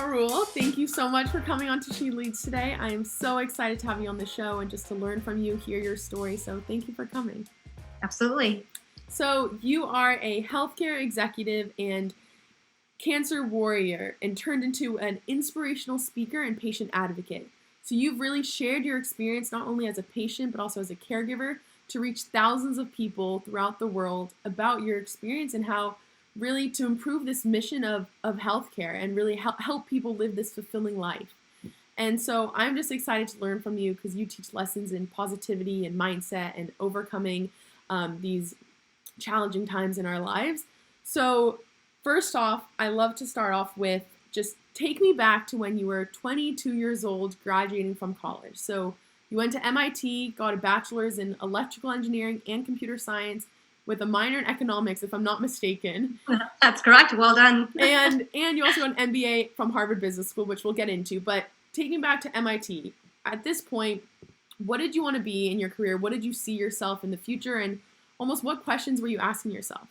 Rule, thank you so much for coming on to She Leads today. I am so excited to have you on the show and just to learn from you, hear your story. So thank you for coming. Absolutely. So you are a healthcare executive and cancer warrior and turned into an inspirational speaker and patient advocate. So you've really shared your experience not only as a patient but also as a caregiver to reach thousands of people throughout the world about your experience and how really to improve this mission of healthcare and really help people live this fulfilling life. And so I'm just excited to learn from you because you teach lessons in positivity and mindset and overcoming these challenging times in our lives. So first off, I love to start off with just take me back to when you were 22 years old graduating from college. So you went to MIT, got a bachelor's in electrical engineering and computer science with a minor in economics, if I'm not mistaken. That's correct. Well done. and you also got an MBA from Harvard Business School, which we'll get into. But taking back to MIT, at this point, what did you want to be in your career? What did you see yourself in the future? And almost what questions were you asking yourself?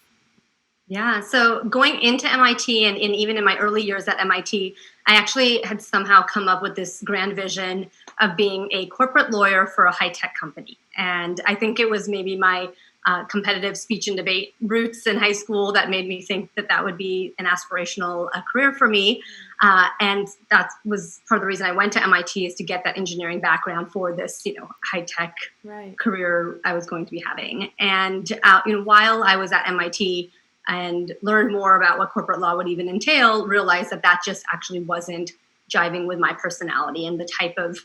Yeah, so going into MIT and even in my early years at MIT, I actually had somehow come up with this grand vision of being a corporate lawyer for a high-tech company. And I think it was maybe my competitive speech and debate roots in high school that made me think that that would be an aspirational career for me. And that was part of the reason I went to MIT, is to get that engineering background for this, high-tech career I was going to be having. And while I was at MIT and learned more about what corporate law would even entail, realized that that just actually wasn't jiving with my personality and the type of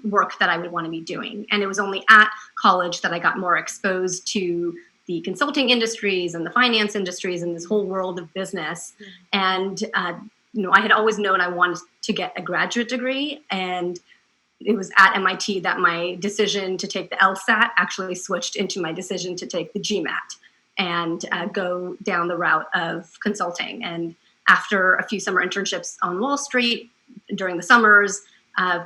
work that I would want to be doing. And it was only at college that I got more exposed to the consulting industries and the finance industries and this whole world of business. And, I had always known I wanted to get a graduate degree. And it was at MIT that my decision to take the LSAT actually switched into my decision to take the GMAT and go down the route of consulting. And after a few summer internships on Wall Street during the summers,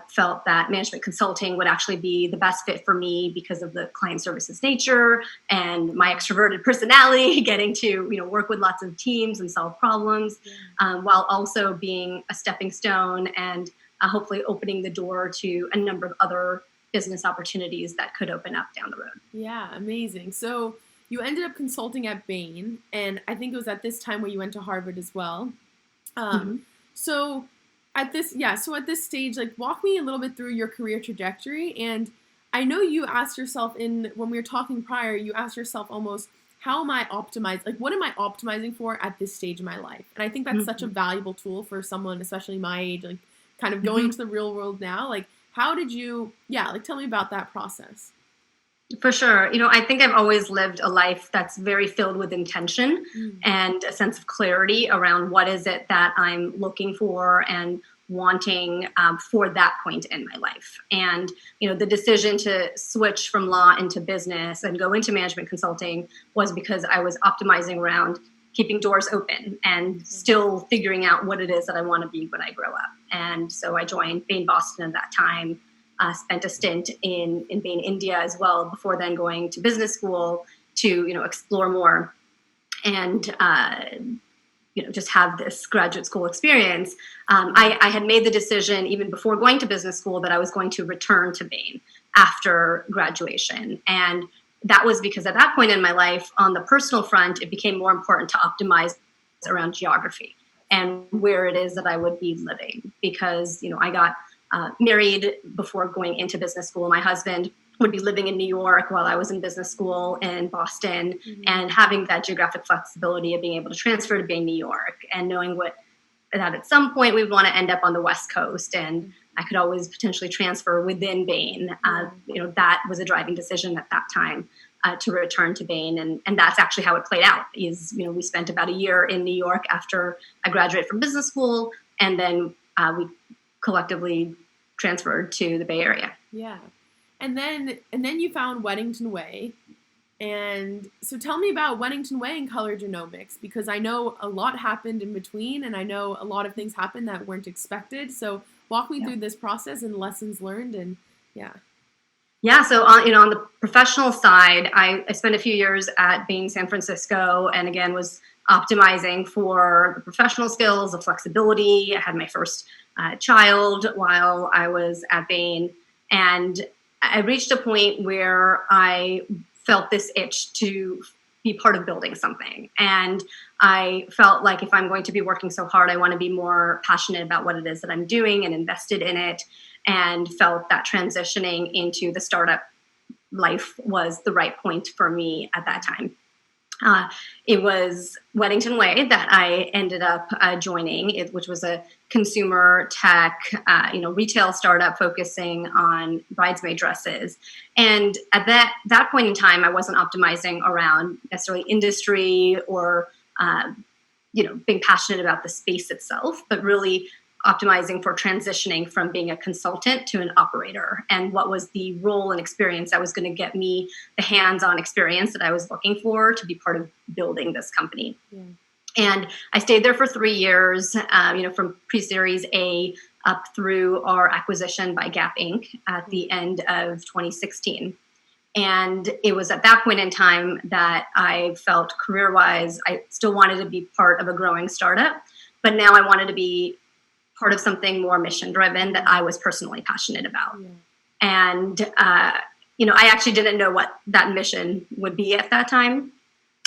felt that management consulting would actually be the best fit for me because of the client services nature and my extroverted personality, getting to work with lots of teams and solve problems, while also being a stepping stone and hopefully opening the door to a number of other business opportunities that could open up down the road. Yeah, amazing. So you ended up consulting at Bain, and I think it was at this time where you went to Harvard as well. So at this stage, walk me a little bit through your career trajectory. And I know you asked yourself when we were talking prior, you asked yourself almost, how am I optimized? What am I optimizing for at this stage of my life? And I think that's such a valuable tool for someone, especially my age, kind of going into the real world now. How did you, tell me about that process. For sure. I think I've always lived a life that's very filled with intention and a sense of clarity around what is it that I'm looking for and wanting for that point in my life. And, the decision to switch from law into business and go into management consulting was because I was optimizing around keeping doors open and still figuring out what it is that I want to be when I grow up. And so I joined Bain Boston at that time. Spent a stint in Bain, India as well, before then going to business school to, explore more and, just have this graduate school experience. I had made the decision even before going to business school that I was going to return to Bain after graduation. And that was because at that point in my life, on the personal front, it became more important to optimize around geography and where it is that I would be living. Because, I got married before going into business school. My husband would be living in New York while I was in business school in Boston, and having that geographic flexibility of being able to transfer to Bain, New York, and knowing that at some point we would want to end up on the West Coast, and I could always potentially transfer within Bain. That was a driving decision at that time to return to Bain, and that's actually how it played out. We spent about a year in New York after I graduated from business school, and then we collectively transferred to the Bay Area. Yeah. And then you found Weddington Way. And so tell me about Weddington Way and color genomics, because I know a lot happened in between, and I know a lot of things happened that weren't expected. So walk me through this process and lessons learned. And Yeah, so on the professional side, I spent a few years at Bain San Francisco, and again was optimizing for the professional skills, the flexibility. I had my first child while I was at Bain, and I reached a point where I felt this itch to be part of building something. And I felt like if I'm going to be working so hard, I want to be more passionate about what it is that I'm doing and invested in it, and felt that transitioning into the startup life was the right point for me at that time. It was Weddington Way that I ended up joining, which was a consumer tech, retail startup focusing on bridesmaid dresses. And at that point in time, I wasn't optimizing around necessarily industry or, being passionate about the space itself, but really optimizing for transitioning from being a consultant to an operator, and what was the role and experience that was going to get me the hands-on experience that I was looking for to be part of building this company. Yeah. And I stayed there for 3 years, from pre-series A up through our acquisition by Gap Inc. at the end of 2016. And it was at that point in time that I felt career-wise, I still wanted to be part of a growing startup, but now I wanted to be part of something more mission-driven that I was personally passionate about. Yeah. And, I actually didn't know what that mission would be at that time.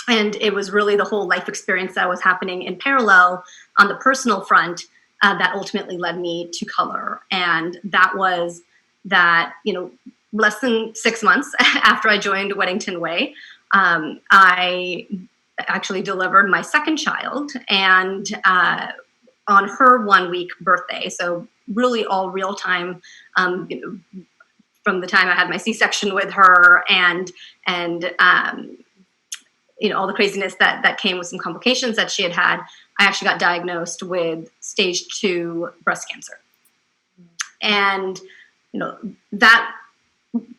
And it was really the whole life experience that was happening in parallel on the personal front that ultimately led me to Color. And that was that, less than 6 months after I joined Weddington Way, I actually delivered my second child, and on her 1 week birthday. So really all real time, from the time I had my C-section with her and all the craziness that came with some complications that she had, I actually got diagnosed with stage 2 breast cancer. And, that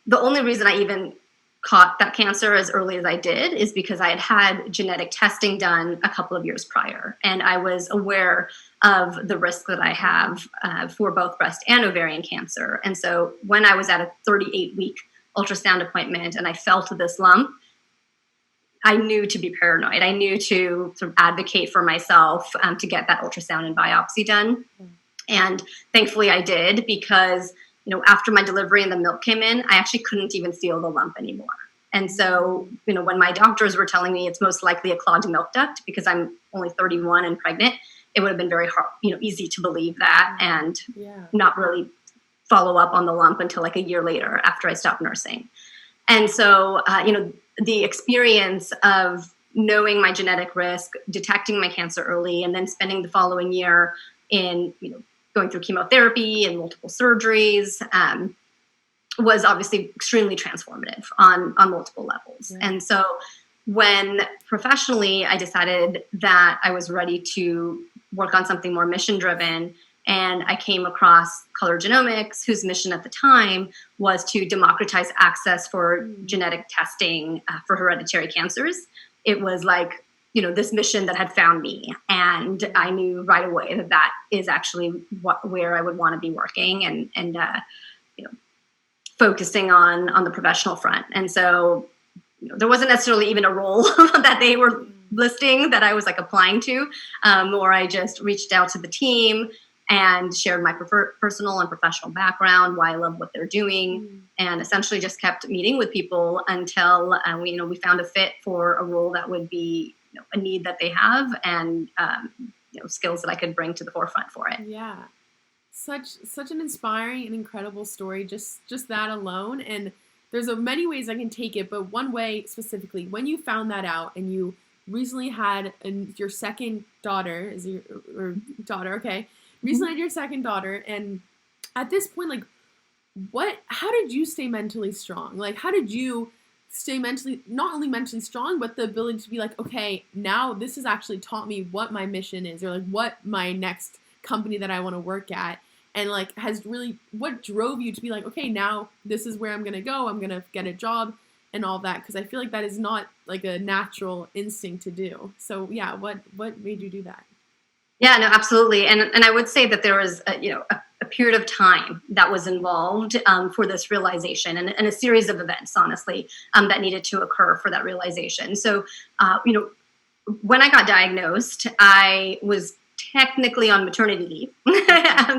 the only reason I even caught that cancer as early as I did is because I had genetic testing done a couple of years prior. And I was aware of the risk that I have for both breast and ovarian cancer. And so when I was at a 38-week ultrasound appointment and I felt this lump, I knew to be paranoid. I knew to sort of advocate for myself to get that ultrasound and biopsy done. And thankfully I did, because after my delivery and the milk came in, I actually couldn't even feel the lump anymore. And so, when my doctors were telling me it's most likely a clogged milk duct because I'm only 31 and pregnant, it would have been very hard, easy to believe that and not really follow up on the lump until like a year later after I stopped nursing. And so, the experience of knowing my genetic risk, detecting my cancer early, and then spending the following year in, going through chemotherapy and multiple surgeries, was obviously extremely transformative on multiple levels. Yeah. And so when professionally I decided that I was ready to work on something more mission-driven, and I came across Color Genomics, whose mission at the time was to democratize access for genetic testing for hereditary cancers. It was like, this mission that had found me. And I knew right away that is actually where I would want to be working and focusing on the professional front. And so, there wasn't necessarily even a role that they were listing that I was like applying to, or I just reached out to the team and shared my personal and professional background, why I love what they're doing, and essentially just kept meeting with people until we found a fit for a role that would be a need that they have, and skills that I could bring to the forefront for it. Yeah, such an inspiring and incredible story. Just that alone, and there's many ways I can take it, but one way specifically, when you found that out and you recently had your second daughter, recently had your second daughter, and at this point, how did you stay mentally strong? Like, how did you stay not only mentally strong, but the ability to be like, okay, now this has actually taught me what my mission is, or like what my next company that I want to work at, and like what drove you to be like, okay, now this is where I'm going to go, I'm going to get a job and all that, because I feel like that is not like a natural instinct to do. So yeah, what made you do that? Yeah, no, absolutely. And I would say that there was a period of time that was involved for this realization, and a series of events, honestly, that needed to occur for that realization. So, when I got diagnosed, I was technically on maternity leave.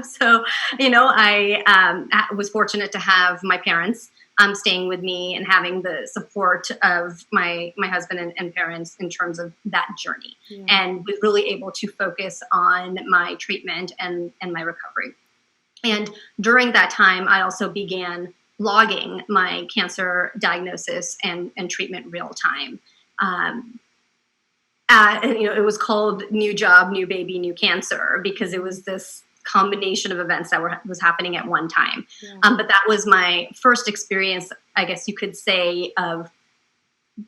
So, I was fortunate to have my parents staying with me and having the support of my husband and parents in terms of that journey, and was really able to focus on my treatment and my recovery. And during that time, I also began logging my cancer diagnosis and treatment real time. It was called New Job, New Baby, New Cancer, because it was this combination of events that was happening at one time. But that was my first experience, I guess you could say, of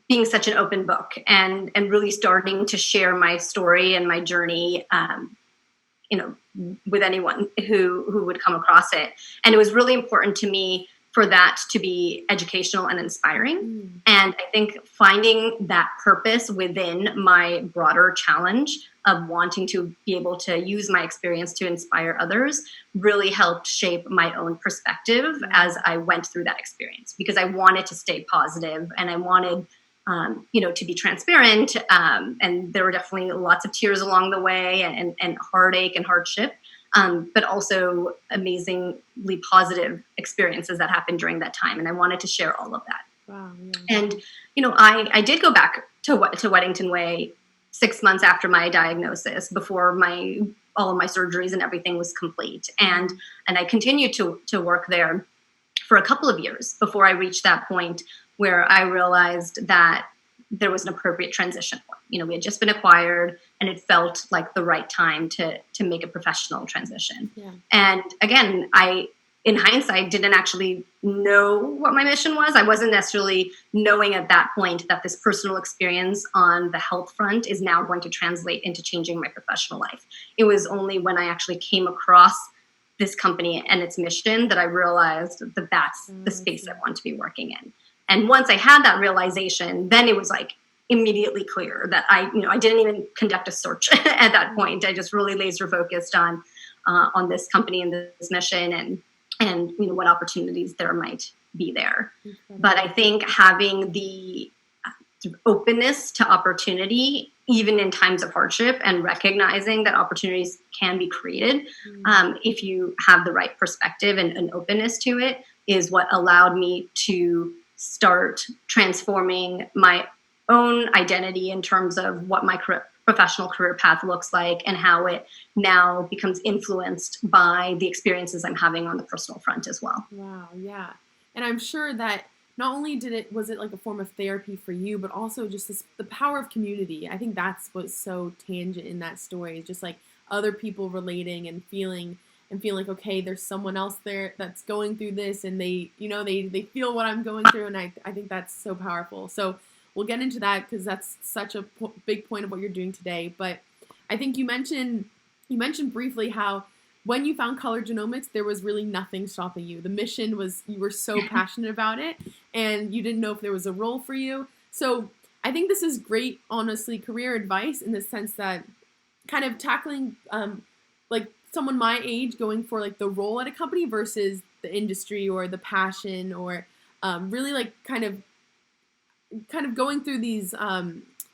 being such an open book and really starting to share my story and my journey, with anyone who would come across it. And it was really important to me for that to be educational and inspiring. And I think finding that purpose within my broader challenge of wanting to be able to use my experience to inspire others really helped shape my own perspective as I went through that experience, because I wanted to stay positive and I wanted to be transparent. And there were definitely lots of tears along the way and heartache and hardship. But also amazingly positive experiences that happened during that time. And I wanted to share all of that. Wow, yeah. And, I did go back to Weddington Way 6 months after my diagnosis, before all of my surgeries and everything was complete. And I continued to work there for a couple of years before I reached that point where I realized that there was an appropriate transition point. We had just been acquired, and it felt like the right time to make a professional transition. Yeah. And again, I, in hindsight, didn't actually know what my mission was. I wasn't necessarily knowing at that point that this personal experience on the health front is now going to translate into changing my professional life. It was only when I actually came across this company and its mission that I realized that that's the space I want to be working in. And once I had that realization, then it was like immediately clear that I didn't even conduct a search at that point. I just really laser focused on this company and this mission and what opportunities there might be there. But I think having the openness to opportunity, even in times of hardship, and recognizing that opportunities can be created if you have the right perspective and openness to it, is what allowed me to start transforming my own identity in terms of what my professional career path looks like and how it now becomes influenced by the experiences I'm having on the personal front as well. Wow, yeah. And I'm sure that not only was it like a form of therapy for you, but also just the power of community. I think that's what's so tangent in that story, is just like other people relating and feeling like, okay, there's someone else there that's going through this, and they feel what I'm going through, and I think that's so powerful. So we'll get into that, because that's such a big point of what you're doing today. But I think you mentioned briefly how when you found Color Genomics, there was really nothing stopping you. The mission was, you were so passionate about it, and you didn't know if there was a role for you. So I think this is great, honestly, career advice, in the sense that kind of tackling like someone my age going for like the role at a company versus the industry or the passion, or really like kind of going through these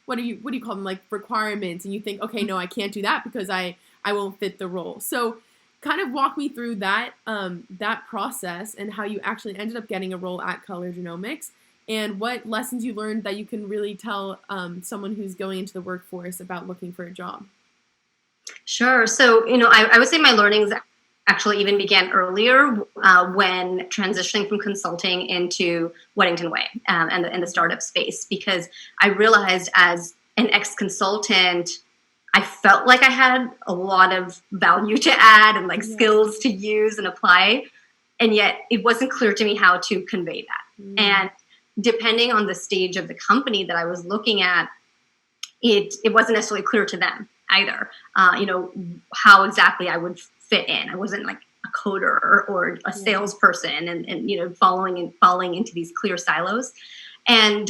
what do you call them, like requirements, and you think, okay, no, I can't do that because I won't fit the role. So kind of walk me through that that process and how you actually ended up getting a role at Color Genomics, and what lessons you learned that you can really tell someone who's going into the workforce about looking for a job. Sure. So, I would say my learnings actually even began earlier when transitioning from consulting into Weddington Way and the startup space, because I realized as an ex-consultant, I felt like I had a lot of value to add and like skills to use and apply. And yet it wasn't clear to me how to convey that. And depending on the stage of the company that I was looking at, it wasn't necessarily clear to them either, how exactly I would fit in. I wasn't like a coder or a salesperson and falling into these clear silos. And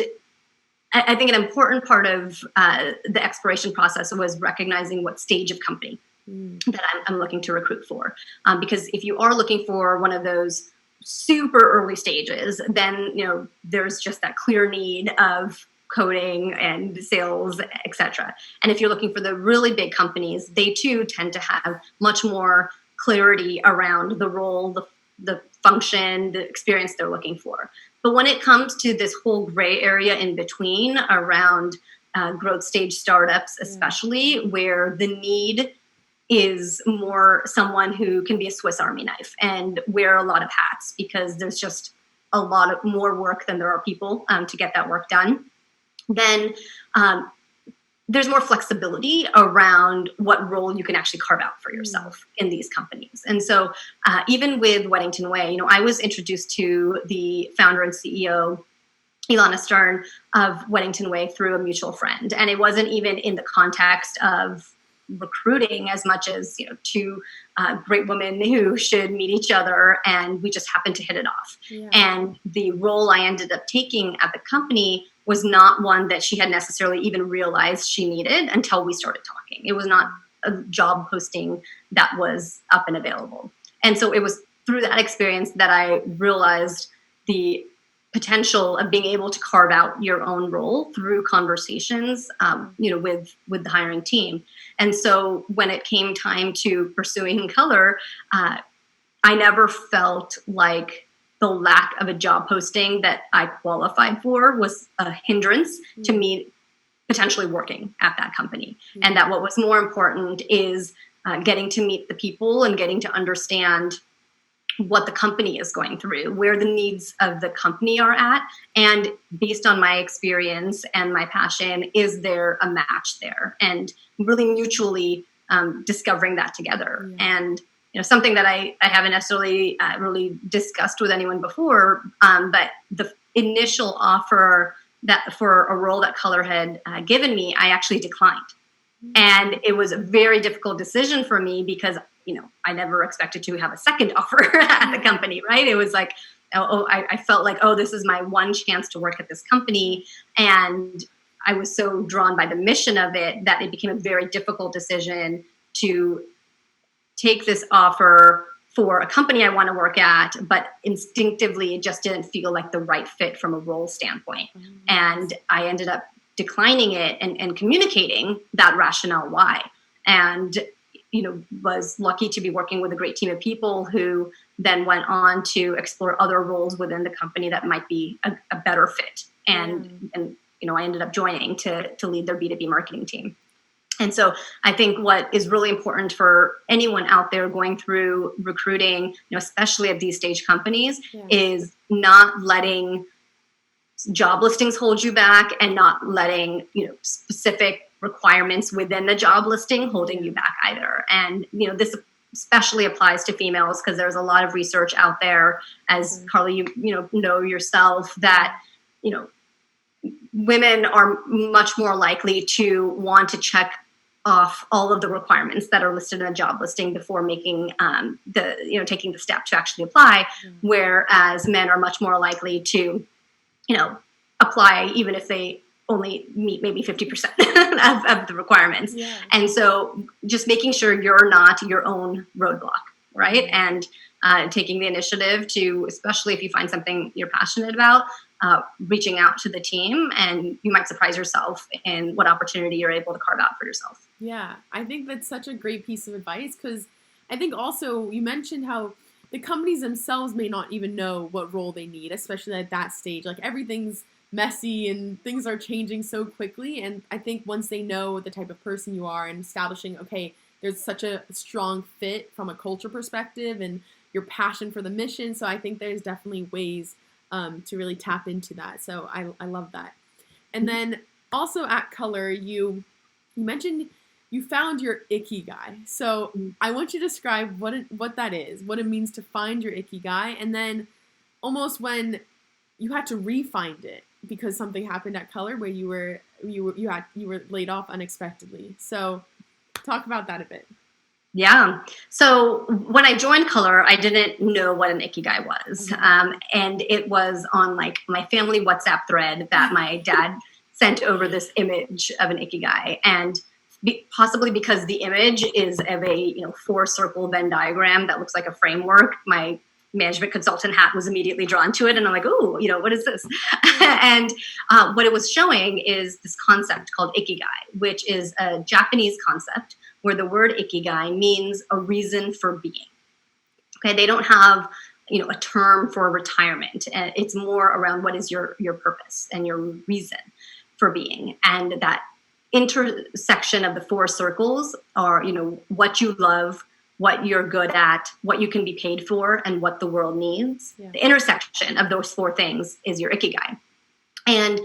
I think an important part of the exploration process was recognizing what stage of company that I'm looking to recruit for. Because if you are looking for one of those super early stages, then, there's just that clear need of coding and sales, etc. And if you're looking for the really big companies, they too tend to have much more clarity around the role, the function, the experience they're looking for. But when it comes to this whole gray area in between around growth stage startups, especially where the need is more someone who can be a Swiss Army knife and wear a lot of hats, because there's just a lot of more work than there are people to get that work done, then there's more flexibility around what role you can actually carve out for yourself in these companies. And so even with Weddington Way, I was introduced to the founder and CEO, Ilana Stern, of Weddington Way through a mutual friend. And it wasn't even in the context of recruiting as much as, two great women who should meet each other, and we just happened to hit it off. Yeah. And the role I ended up taking at the company was not one that she had necessarily even realized she needed until we started talking. It was not a job posting that was up and available. And so it was through that experience that I realized the potential of being able to carve out your own role through conversations, with the hiring team. And so when it came time to pursuing Color, I never felt like the lack of a job posting that I qualified for was a hindrance to me potentially working at that company. And that what was more important is getting to meet the people and getting to understand what the company is going through, where the needs of the company are at. And based on my experience and my passion, is there a match there? And really mutually discovering that together. And something that I haven't necessarily really discussed with anyone before, but the initial offer that for a role that Color had given me, I actually declined. And it was a very difficult decision for me because, I never expected to have a second offer at the company, right? It was like, I felt like, this is my one chance to work at this company. And I was so drawn by the mission of it that it became a very difficult decision to take this offer for a company I want to work at, but instinctively it just didn't feel like the right fit from a role standpoint. And I ended up declining it and communicating that rationale why. And was lucky to be working with a great team of people who then went on to explore other roles within the company that might be a better fit. And I ended up joining to lead their B2B marketing team. And so I think what is really important for anyone out there going through recruiting, especially at these stage companies, is not letting job listings hold you back and not letting, specific requirements within the job listing holding you back either. And, this especially applies to females because there's a lot of research out there, as Carly, you know yourself, that, women are much more likely to want to check off all of the requirements that are listed in a job listing before making taking the step to actually apply, whereas men are much more likely to, apply even if they only meet maybe 50% of the requirements. And so just making sure you're not your own roadblock, right? And taking the initiative to, especially if you find something you're passionate about, reaching out to the team, and you might surprise yourself in what opportunity you're able to carve out for yourself. Yeah, I think that's such a great piece of advice, because I think also you mentioned how the companies themselves may not even know what role they need, especially at that stage. Like everything's messy and things are changing so quickly. And I think once they know the type of person you are and establishing, okay, there's such a strong fit from a culture perspective and your passion for the mission. So I think there's definitely ways to really tap into that. So I love that. And then also at Color, you mentioned you found your ikigai. So I want you to describe what that is, what it means to find your ikigai, and then almost when you had to re-find it because something happened at Color where you were laid off unexpectedly. So talk about that a bit. Yeah. So when I joined Color, I didn't know what an ikigai was. And it was on like my family WhatsApp thread that my dad sent over this image of an ikigai. And possibly because the image is of a 4-circle Venn diagram that looks like a framework, my management consultant hat was immediately drawn to it. And I'm like, oh, what is this? And what it was showing is this concept called ikigai, which is a Japanese concept where the word ikigai means a reason for being. Okay, they don't have a term for retirement. It's more around what is your purpose and your reason for being. And that intersection of the four circles are, what you love, what you're good at, what you can be paid for, and what the world needs. Yeah. The intersection of those four things is your ikigai. And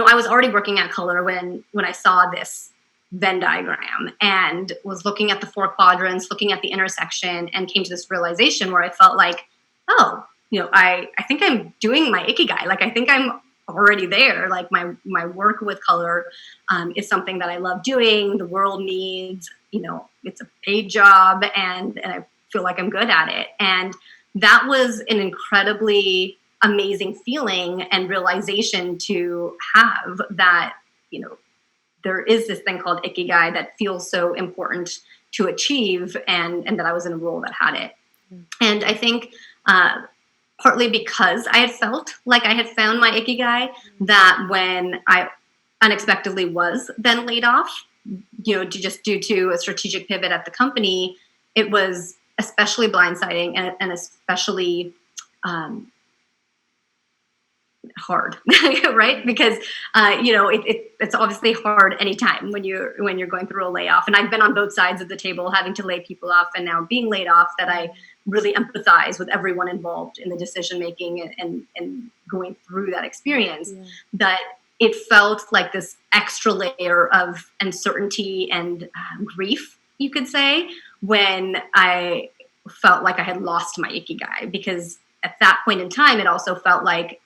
I was already working at Color when I saw this Venn diagram and was looking at the four quadrants, looking at the intersection, and came to this realization where I felt like, oh, I think I'm doing my ikigai. Like, I think I'm already there. Like, my work with Color is something that I love doing. The world needs, it's a paid job, and I feel like I'm good at it. And that was an incredibly amazing feeling and realization to have, that, there is this thing called ikigai that feels so important to achieve, and that I was in a role that had it. And I think partly because I had felt like I had found my ikigai, that when I unexpectedly was then laid off, just due to a strategic pivot at the company, it was especially blindsiding and especially hard, right? Because it's obviously hard anytime when you're going through a layoff. And I've been on both sides of the table, having to lay people off and now being laid off, that I really empathize with everyone involved in the decision making and going through that experience. Yeah. That it felt like this extra layer of uncertainty and grief, you could say, when I felt like I had lost my ikigai, because at that point in time, it also felt like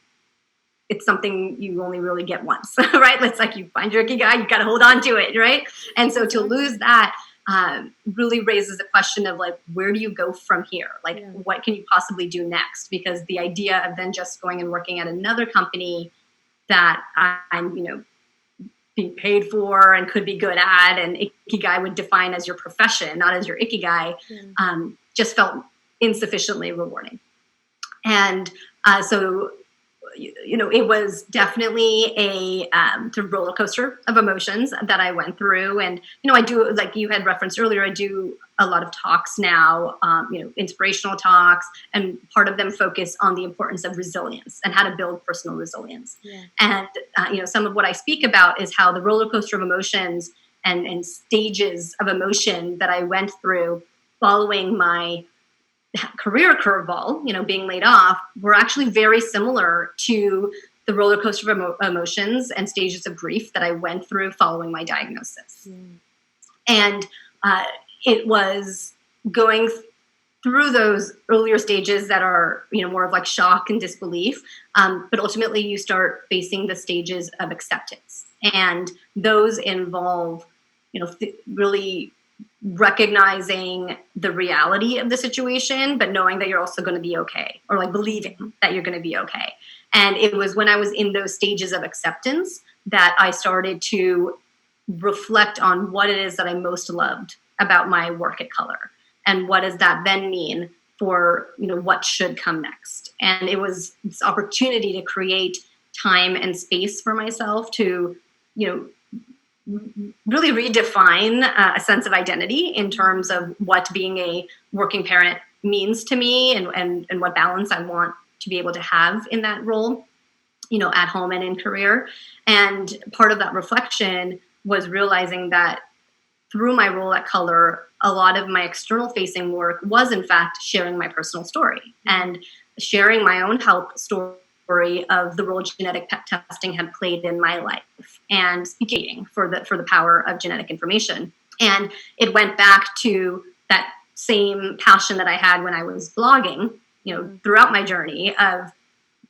it's something you only really get once, right? It's like you find your ikigai, you got to hold on to it, right? And so to lose that really raises the question of, like, where do you go from here? Like, what can you possibly do next? Because the idea of then just going and working at another company that I'm, being paid for and could be good at, and ikigai would define as your profession, not as your ikigai, just felt insufficiently rewarding. And so it was definitely a roller coaster of emotions that I went through. And, I do, like you had referenced earlier, I do a lot of talks now, inspirational talks, and part of them focus on the importance of resilience and how to build personal resilience. Yeah. And, some of what I speak about is how the roller coaster of emotions and stages of emotion that I went through following my career curveball, being laid off, were actually very similar to the roller coaster of emotions and stages of grief that I went through following my diagnosis. And it was going through those earlier stages that are, more of like shock and disbelief. But ultimately you start facing the stages of acceptance. And those involve, really recognizing the reality of the situation, but knowing that you're also going to be okay, or like believing that you're going to be okay. And it was when I was in those stages of acceptance that I started to reflect on what it is that I most loved about my work at Color, and what does that then mean for, what should come next. And it was this opportunity to create time and space for myself to, really redefine a sense of identity in terms of what being a working parent means to me, and what balance I want to be able to have in that role, at home and in career. And part of that reflection was realizing that through my role at Color, a lot of my external facing work was in fact sharing my personal story and sharing my own health story of the role genetic testing had played in my life, and speaking for the power of genetic information. And it went back to that same passion that I had when I was blogging, throughout my journey of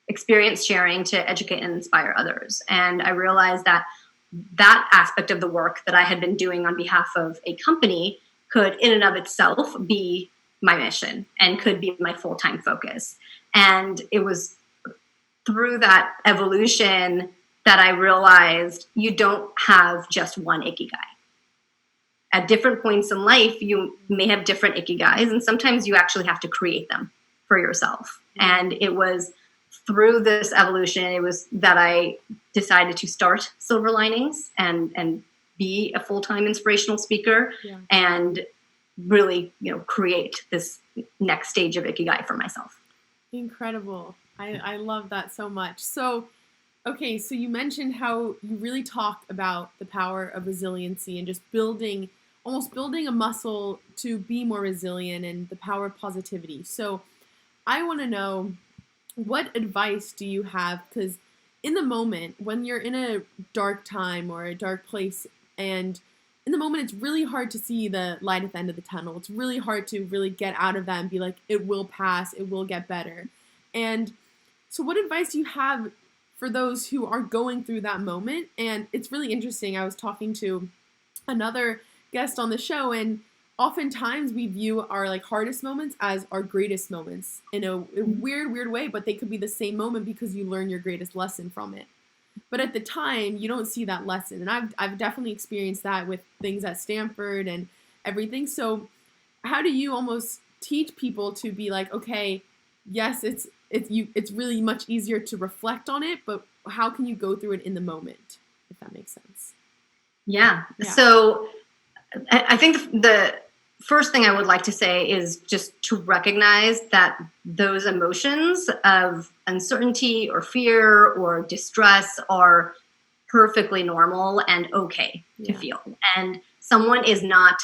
experience sharing to educate and inspire others. And I realized that aspect of the work that I had been doing on behalf of a company could in and of itself be my mission and could be my full-time focus. And it was through that evolution that I realized you don't have just one ikigai. At different points in life, you may have different ikigais, and sometimes you actually have to create them for yourself. And it was through this evolution, it was that I decided to start Silver Linings and be a full-time inspirational speaker and really, create this next stage of Ikigai for myself. Incredible. I love that so much. So, okay, so you mentioned how you really talk about the power of resiliency and just almost building a muscle to be more resilient and the power of positivity. So I want to know, what advice do you have? Because in the moment, when you're in a dark time or a dark place, and in the moment, it's really hard to see the light at the end of the tunnel. It's really hard to really get out of that and be like, it will pass, it will get better. And so what advice do you have for those who are going through that moment? And it's really interesting. I was talking to another guest on the show, and oftentimes we view our hardest moments as our greatest moments in a weird way, but they could be the same moment because you learn your greatest lesson from it. But at the time, you don't see that lesson. And I've definitely experienced that with things at Stanford and everything. So how do you almost teach people to be like, okay, yes, it's really much easier to reflect on it, but how can you go through it in the moment, if that makes sense? Yeah. So I think the first thing I would like to say is just to recognize that those emotions of uncertainty or fear or distress are perfectly normal and okay to feel. And someone isn't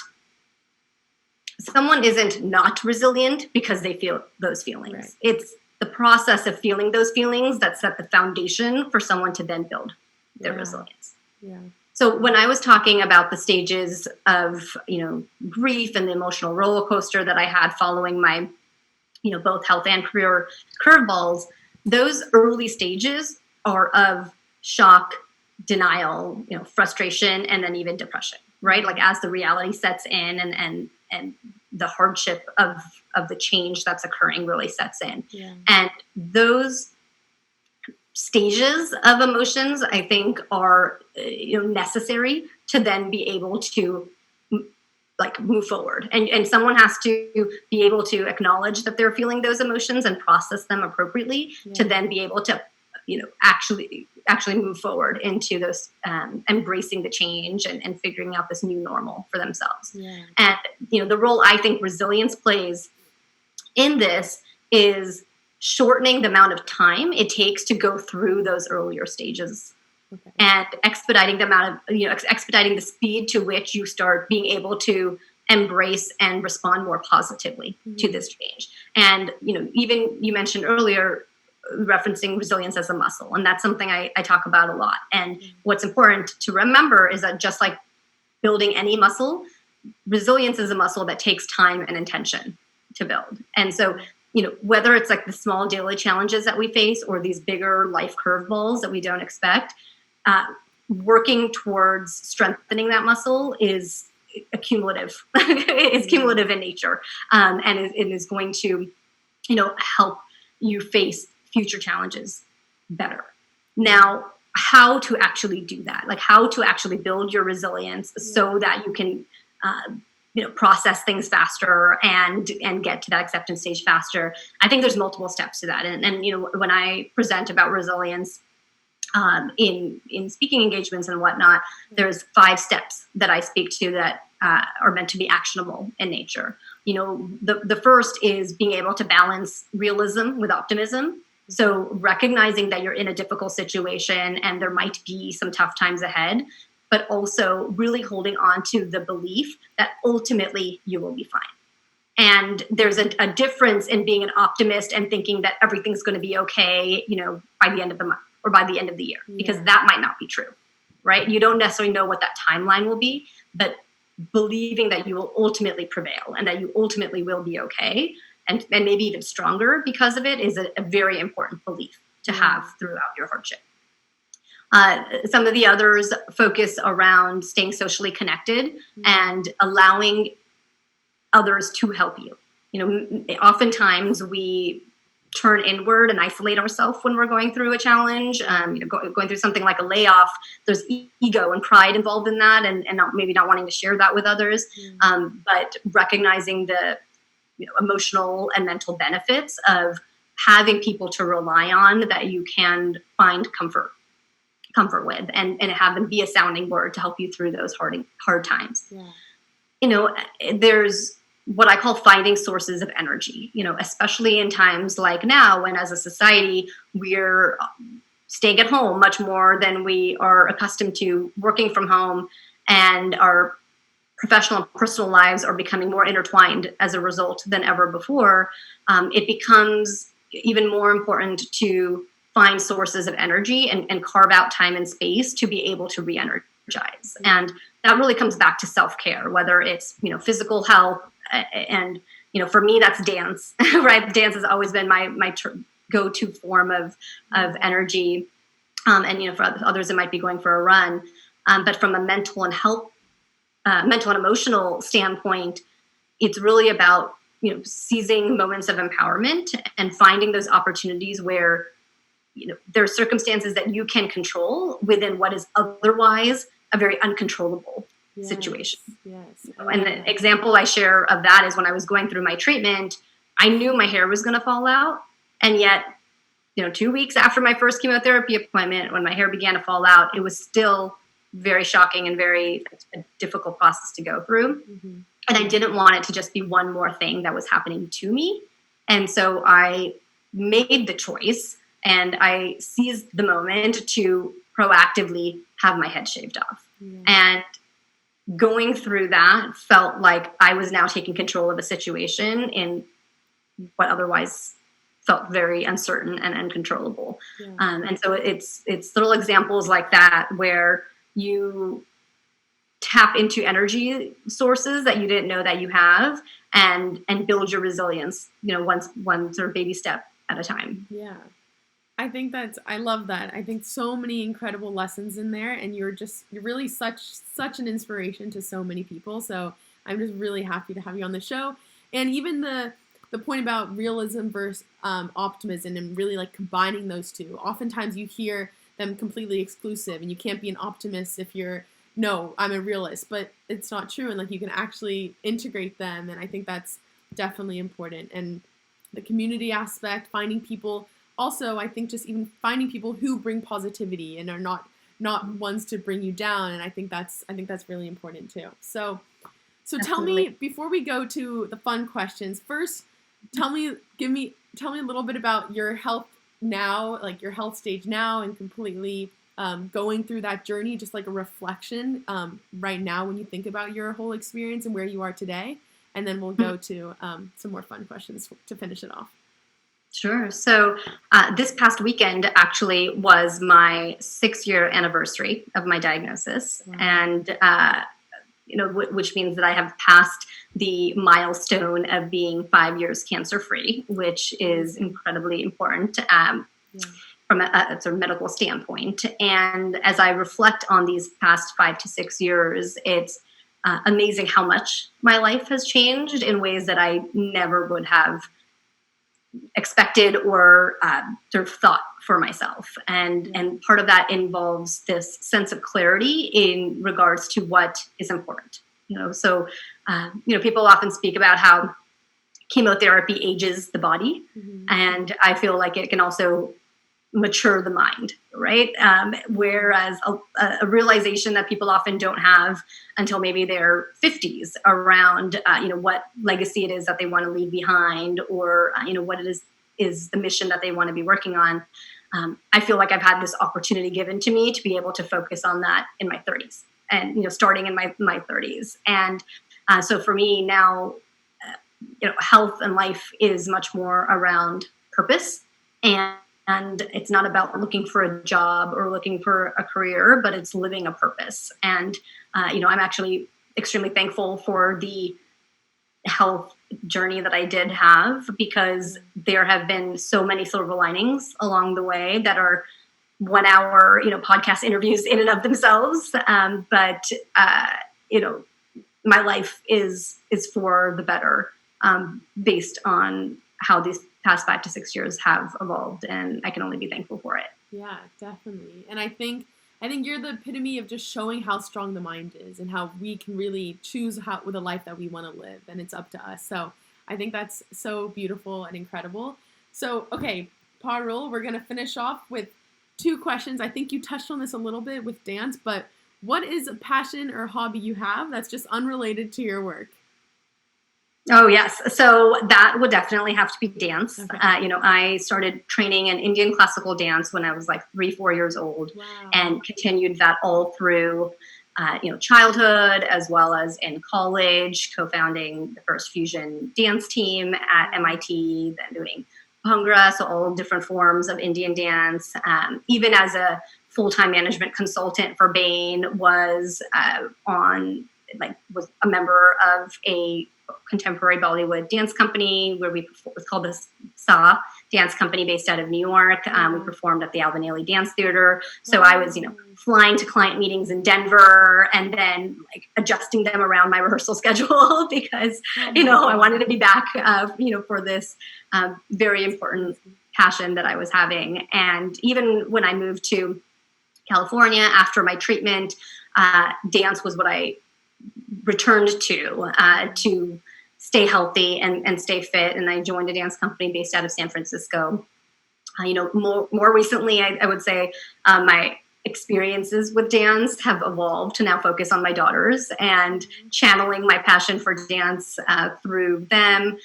not resilient because they feel those feelings. Right. It's the process of feeling those feelings that set the foundation for someone to then build their resilience. Yeah. So when I was talking about the stages of, grief and the emotional roller coaster that I had following my, both health and career curveballs, those early stages are of shock, denial, frustration, and then even depression, right? Like as the reality sets in and the hardship of the change that's occurring really sets in. Yeah. And those stages of emotions, I think, are necessary to then be able to move forward. And someone has to be able to acknowledge that they're feeling those emotions and process them appropriately to then be able to actually move forward into those embracing the change and figuring out this new normal for themselves. Yeah. And the role I think resilience plays in this is shortening the amount of time it takes to go through those earlier stages, and expediting the speed to which you start being able to embrace and respond more positively to this change. And even you mentioned earlier referencing resilience as a muscle, and that's something I talk about a lot. And what's important to remember is that just like building any muscle, resilience is a muscle that takes time and intention to build. And so whether it's the small daily challenges that we face or these bigger life curveballs that we don't expect, working towards strengthening that muscle is cumulative. It's cumulative in nature, and it is going to, help you face future challenges better. Now, how to actually do that? How to actually build your resilience so that you can process things faster and get to that acceptance stage faster. I think there's multiple steps to that. And when I present about resilience in speaking engagements and whatnot, there's 5 steps that I speak to that are meant to be actionable in nature. The first is being able to balance realism with optimism. So recognizing that you're in a difficult situation and there might be some tough times ahead, but also really holding on to the belief that ultimately you will be fine. And there's a difference in being an optimist and thinking that everything's going to be okay, by the end of the month or by the end of the year, because that might not be true, right? You don't necessarily know what that timeline will be, but believing that you will ultimately prevail and that you ultimately will be okay and maybe even stronger because of it is a very important belief to have throughout your hardship. Some of the others focus around staying socially connected and allowing others to help you. Oftentimes we turn inward and isolate ourselves when we're going through a challenge. Going through something like a layoff, there's ego and pride involved in that, and maybe not wanting to share that with others. But recognizing the emotional and mental benefits of having people to rely on that you can find comfort with, and have them be a sounding board to help you through those hard times. Yeah. There's what I call finding sources of energy, especially in times like now, when as a society, we're staying at home much more than we are accustomed to, working from home, and our professional and personal lives are becoming more intertwined as a result than ever before. It becomes even more important to find sources of energy and carve out time and space to be able to re-energize. And that really comes back to self-care, whether it's, physical health, and, for me, that's dance, right? Dance has always been my go-to form of energy. And, for others, it might be going for a run. But from a mental and emotional standpoint, it's really about, seizing moments of empowerment and finding those opportunities where, there are circumstances that you can control within what is otherwise a very uncontrollable situation. Yes. And the example I share of that is when I was going through my treatment, I knew my hair was going to fall out. And yet, 2 weeks after my first chemotherapy appointment, when my hair began to fall out, it was still very shocking and very difficult process to go through. Mm-hmm. And I didn't want it to just be one more thing that was happening to me. And so I made the choice, and I seized the moment to proactively have my head shaved off. Mm-hmm. And going through that felt like I was now taking control of a situation in what otherwise felt very uncertain and uncontrollable. Yeah. And so it's little examples like that where you tap into energy sources that you didn't know that you have, and build your resilience, one sort of baby step at a time. Yeah. I love that. I think so many incredible lessons in there, and you're really such an inspiration to so many people. So I'm just really happy to have you on the show. And even the point about realism versus optimism, and really like combining those two. Oftentimes you hear them completely exclusive, and you can't be an optimist if I'm a realist, but it's not true. And like, you can actually integrate them. And I think that's definitely important. And the community aspect, finding people. Also, I think just even finding people who bring positivity and are not ones to bring you down, and I think that's really important too. So tell me, before we go to the fun questions, first tell me a little bit about your health now, like your health stage now, and completely going through that journey, just like a reflection right now when you think about your whole experience and where you are today, and then we'll go to some more fun questions to finish it off. Sure. So this past weekend actually was my 6-year anniversary of my diagnosis. Wow. And, which means that I have passed the milestone of being 5 years cancer-free, which is incredibly important from a sort of medical standpoint. And as I reflect on these past 5 to 6 years, it's amazing how much my life has changed in ways that I never would have expected or sort of thought for myself. And part of that involves this sense of clarity in regards to what is important. So people often speak about how chemotherapy ages the body. Mm-hmm. And I feel like it can also mature the mind, right? Whereas a realization that people often don't have until maybe their 50s around, what legacy it is that they want to leave behind, or, what it is the mission that they want to be working on. I feel like I've had this opportunity given to me to be able to focus on that in my 30s, and, starting in my 30s. And so for me now, health and life is much more around purpose, and it's not about looking for a job or looking for a career, but it's living a purpose. And, I'm actually extremely thankful for the health journey that I did have, because there have been so many silver linings along the way that are 1 hour, podcast interviews in and of themselves. But my life is for the better, based on how these past 5 to 6 years have evolved, and I can only be thankful for it. Yeah, definitely. And I think you're the epitome of just showing how strong the mind is, and how we can really choose with a life that we want to live, and it's up to us. So I think that's so beautiful and incredible. So, okay, Parul, we're going to finish off with 2 questions. I think you touched on this a little bit with dance, but what is a passion or hobby you have that's just unrelated to your work? Oh, yes. So that would definitely have to be dance. Okay. I started training in Indian classical dance when I was like 3-4 years old. Wow. And continued that all through, childhood as well as in college, co-founding the first fusion dance team at MIT, then doing Bhangra, so all different forms of Indian dance. Even as a full-time management consultant for Bain, was was a member of a contemporary Bollywood dance company where it was called the SA Dance Company based out of New York. We performed at the Alvin Ailey Dance Theater. So I was, flying to client meetings in Denver and then like adjusting them around my rehearsal schedule because, I wanted to be back, for this very important passion that I was having. And even when I moved to California after my treatment, dance was what I returned to stay healthy and stay fit. And I joined a dance company based out of San Francisco. More recently, I would say my experiences with dance have evolved to now focus on my daughters and channeling my passion for dance through them.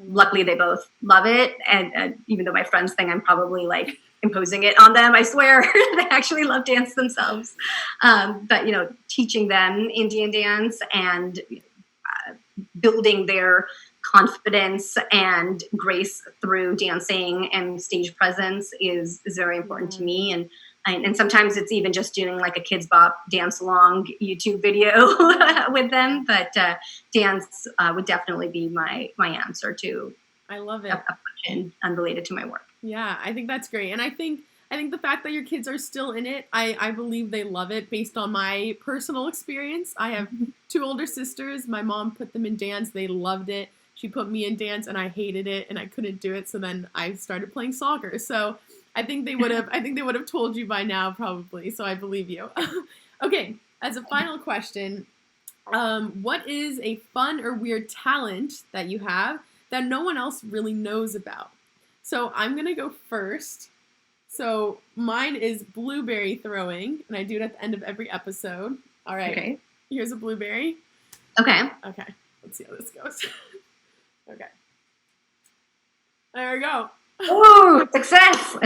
Luckily, they both love it. And even though my friends think I'm probably like imposing it on them, I swear they actually love dance themselves. But teaching them Indian dance and building their confidence and grace through dancing and stage presence is very important to me. And sometimes it's even just doing like a Kids Bop dance along YouTube video with them. But dance would definitely be my answer to. I love it. A question unrelated to my work. Yeah, I think that's great. And I think the fact that your kids are still in it, I believe they love it based on my personal experience. I have 2 older sisters. My mom put them in dance. They loved it. She put me in dance and I hated it and I couldn't do it. So then I started playing soccer. So I think they would have told you by now probably. So I believe you. Okay, as a final question, what is a fun or weird talent that you have that no one else really knows about? So I'm going to go first. So mine is blueberry throwing, and I do it at the end of every episode. All right. Okay. Here's a blueberry. Okay. Okay. Let's see how this goes. Okay. There we go. Ooh, success.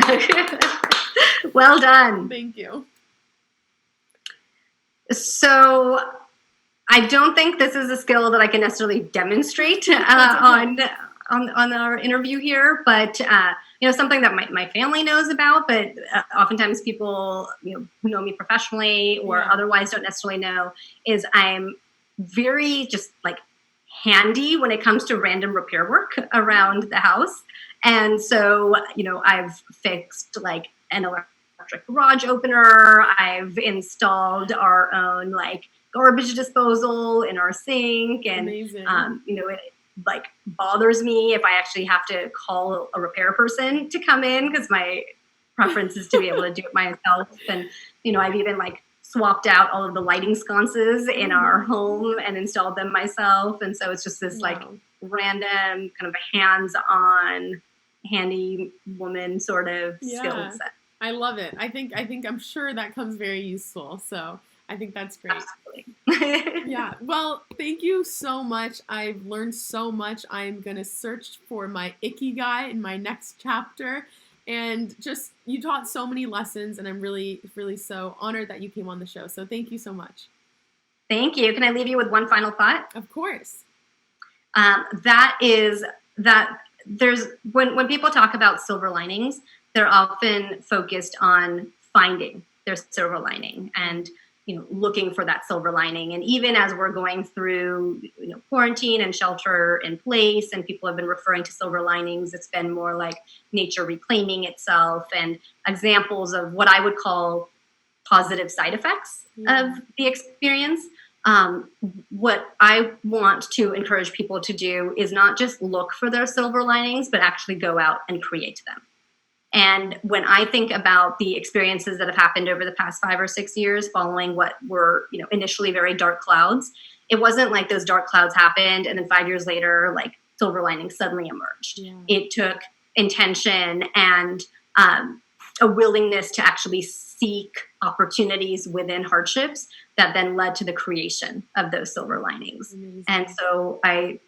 Well done. Thank you. So I don't think this is a skill that I can necessarily demonstrate on our interview here, but something that my family knows about, but oftentimes people who know me professionally or otherwise don't necessarily know, is I'm very just like handy when it comes to random repair work around the house. And so I've fixed like an electric garage opener. I've installed our own like garbage disposal in our sink, and Amazing. It like bothers me if I actually have to call a repair person to come in, because my preference is to be able to do it myself. And I've even like swapped out all of the lighting sconces in our home and installed them myself. And so it's just this like random kind of a hands-on handy woman sort of skill set. I love it. I'm sure that comes very useful. So I think that's great. Absolutely. Yeah. Well, thank you so much. I've learned so much. I'm going to search for my ikigai in my next chapter. And just, you taught so many lessons, and I'm really, really so honored that you came on the show. So thank you so much. Thank you. Can I leave you with one final thought? Of course. That is that there's, when people talk about silver linings, they're often focused on finding their silver lining and looking for that silver lining. And even as we're going through quarantine and shelter in place, and people have been referring to silver linings, it's been more like nature reclaiming itself and examples of what I would call positive side effects of the experience. What I want to encourage people to do is not just look for their silver linings, but actually go out and create them. And when I think about the experiences that have happened over the past 5 or 6 years following what were, initially very dark clouds, it wasn't like those dark clouds happened and then 5 years later, like silver linings suddenly emerged. Yeah. It took intention and a willingness to actually seek opportunities within hardships that then led to the creation of those silver linings. Amazing. And so I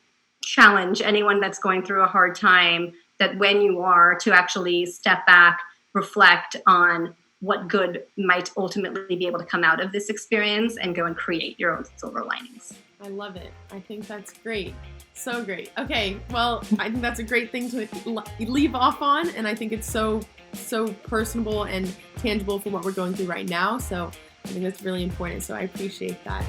challenge anyone that's going through a hard time that when you are to actually step back, reflect on what good might ultimately be able to come out of this experience and go and create your own silver linings. I love it. I think that's great. So great. Okay, well, I think that's a great thing to leave off on, and I think it's so personable and tangible for what we're going through right now. So I think that's really important. So I appreciate that.